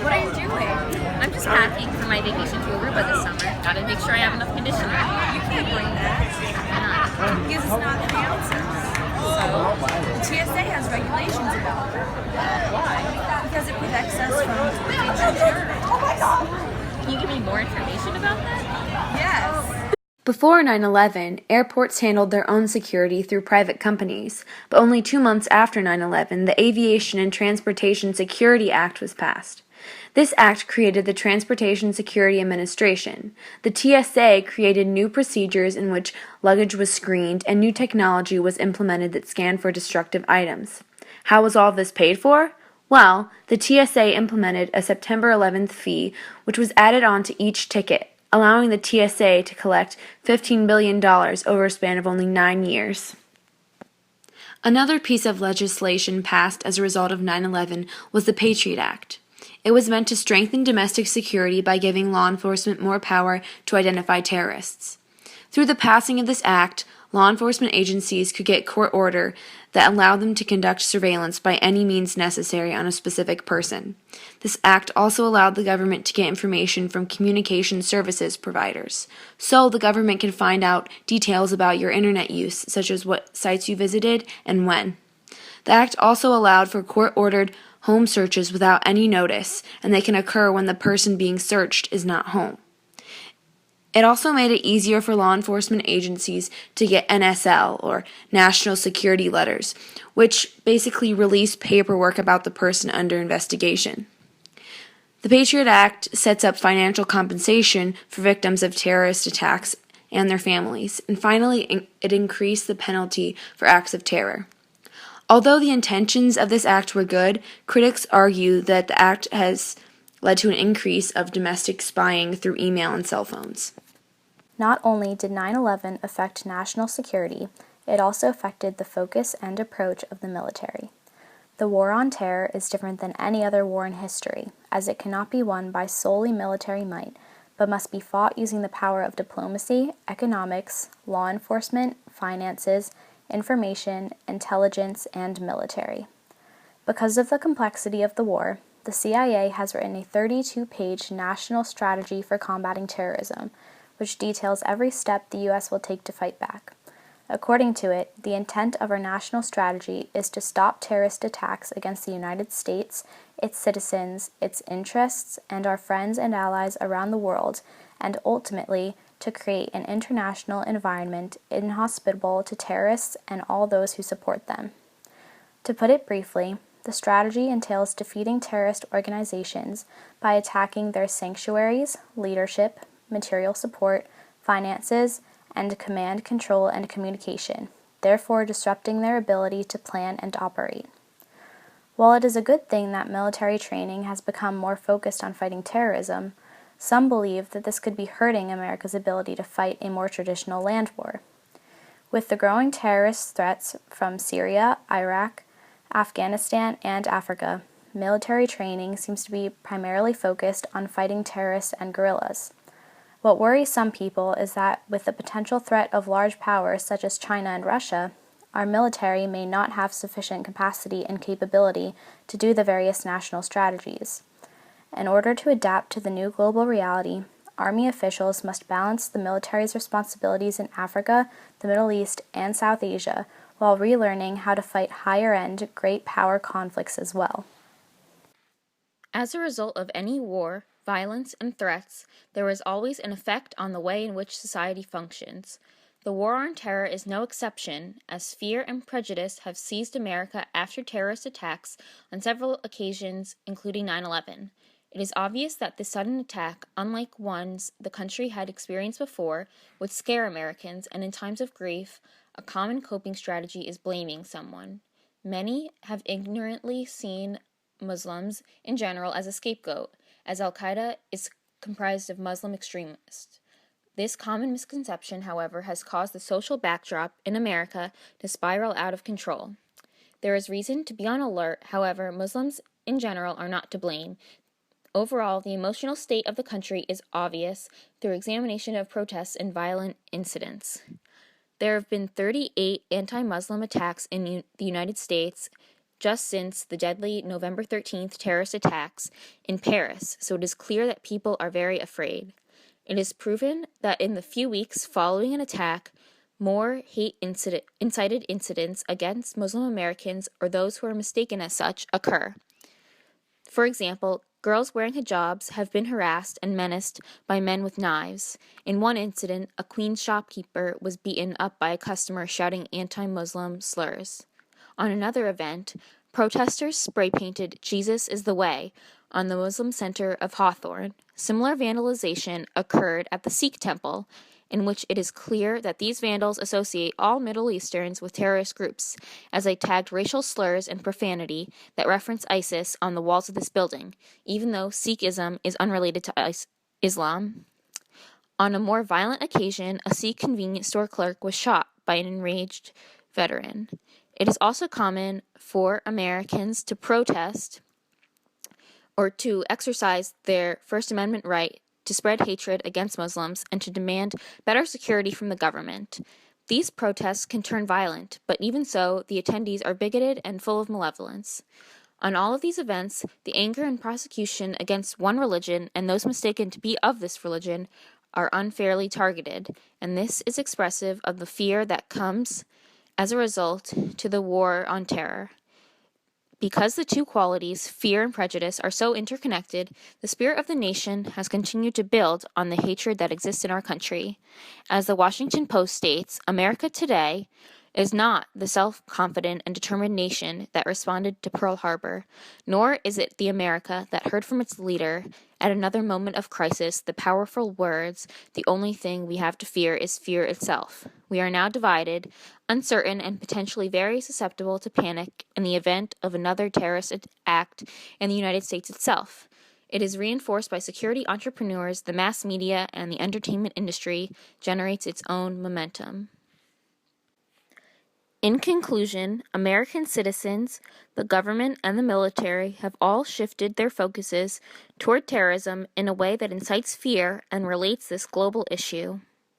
What are you doing? I'm just packing for my vacation to Aruba this summer. Gotta make sure I have enough conditioner. You can't bring that Why not? because it's not 3 ounces. So, The TSA has regulations about it why? because it protects us from future terror. Can you give me more information about that? Yes. Before 9/11, airports handled their own security through private companies, but only 2 months after 9/11, the Aviation and Transportation Security Act was passed. This act created the Transportation Security Administration. The TSA created new procedures in which luggage was screened, and new technology was implemented that scanned for destructive items. How was all of this paid for? Well, the TSA implemented a September 11th fee, which was added on to each ticket, allowing the TSA to collect $15 billion over a span of only 9 years. Another piece of legislation passed as a result of 9/11 was the Patriot Act. It was meant to strengthen domestic security by giving law enforcement more power to identify terrorists. Through the passing of this act, law enforcement agencies could get court order that allowed them to conduct surveillance by any means necessary on a specific person. This act also allowed the government to get information from communication services providers, so the government can find out details about your internet use, such as what sites you visited and when. The act also allowed for court-ordered home searches without any notice, and they can occur when the person being searched is not home. It also made it easier for law enforcement agencies to get NSL, or National Security Letters, which basically release paperwork about the person under investigation. The Patriot Act sets up financial compensation for victims of terrorist attacks and their families, and finally it increased the penalty for acts of terror. Although the intentions of this act were good, critics argue that the act has led to an increase of domestic spying through email and cell phones. Not only did 9/11 affect national security, it also affected the focus and approach of the military. The War on Terror is different than any other war in history, as it cannot be won by solely military might, but must be fought using the power of diplomacy, economics, law enforcement, finances, information, intelligence, and military. Because of the complexity of the war, the CIA has written a 32-page national strategy for combating terrorism, which details every step the U.S. will take to fight back. According to it, the intent of our national strategy is to stop terrorist attacks against the United States, its citizens, its interests, and our friends and allies around the world, and ultimately to create an international environment inhospitable to terrorists and all those who support them. To put it briefly, the strategy entails defeating terrorist organizations by attacking their sanctuaries, leadership, material support, finances, and command, control, and communication, therefore disrupting their ability to plan and operate. While it is a good thing that military training has become more focused on fighting terrorism, some believe that this could be hurting America's ability to fight a more traditional land war. With the growing terrorist threats from Syria, Iraq, Afghanistan, and Africa, military training seems to be primarily focused on fighting terrorists and guerrillas. What worries some people is that with the potential threat of large powers such as China and Russia, our military may not have sufficient capacity and capability to do the various national strategies. In order to adapt to the new global reality, Army officials must balance the military's responsibilities in Africa, the Middle East, and South Asia, while relearning how to fight higher-end, great power conflicts as well. As a result of any war, violence, and threats, there is always an effect on the way in which society functions. The War on Terror is no exception, as fear and prejudice have seized America after terrorist attacks on several occasions, including 9/11. It is obvious that this sudden attack, unlike ones the country had experienced before, would scare Americans, and in times of grief, a common coping strategy is blaming someone. Many have ignorantly seen Muslims in general as a scapegoat, as Al-Qaeda is comprised of Muslim extremists. This common misconception, however, has caused the social backdrop in America to spiral out of control. There is reason to be on alert, however, Muslims in general are not to blame. Overall, the emotional state of the country is obvious through examination of protests and violent incidents. There have been 38 anti-Muslim attacks in the United States just since the deadly November 13th terrorist attacks in Paris, so it is clear that people are very afraid. It is proven that in the few weeks following an attack, more incited incidents against Muslim Americans or those who are mistaken as such occur. For example, girls wearing hijabs have been harassed and menaced by men with knives. In one incident, a Queens shopkeeper was beaten up by a customer shouting anti-Muslim slurs. On another event, protesters spray-painted "Jesus is the way" on the Muslim center of Hawthorne. Similar vandalization occurred at the Sikh temple, in which it is clear that these vandals associate all Middle Easterns with terrorist groups, as they tagged racial slurs and profanity that reference ISIS on the walls of this building, even though Sikhism is unrelated to Islam. On a more violent occasion, a Sikh convenience store clerk was shot by an enraged veteran. It is also common for Americans to protest or to exercise their First Amendment right to spread hatred against Muslims and to demand better security from the government. These protests can turn violent, but even so, the attendees are bigoted and full of malevolence. On all of these events, the anger and prosecution against one religion and those mistaken to be of this religion are unfairly targeted, and this is expressive of the fear that comes as a result to the war on terror. Because the two qualities, fear and prejudice, are so interconnected, the spirit of the nation has continued to build on the hatred that exists in our country. As the Washington Post states, America today is not the self-confident and determined nation that responded to Pearl Harbor, nor is it the America that heard from its leader at another moment of crisis the powerful words, "The only thing we have to fear is fear itself." We are now divided, uncertain, and potentially very susceptible to panic in the event of another terrorist act in the United States itself. It is reinforced by security entrepreneurs, the mass media, and the entertainment industry generates its own momentum. In conclusion, American citizens, the government, and the military have all shifted their focuses toward terrorism in a way that incites fear and relates this global issue.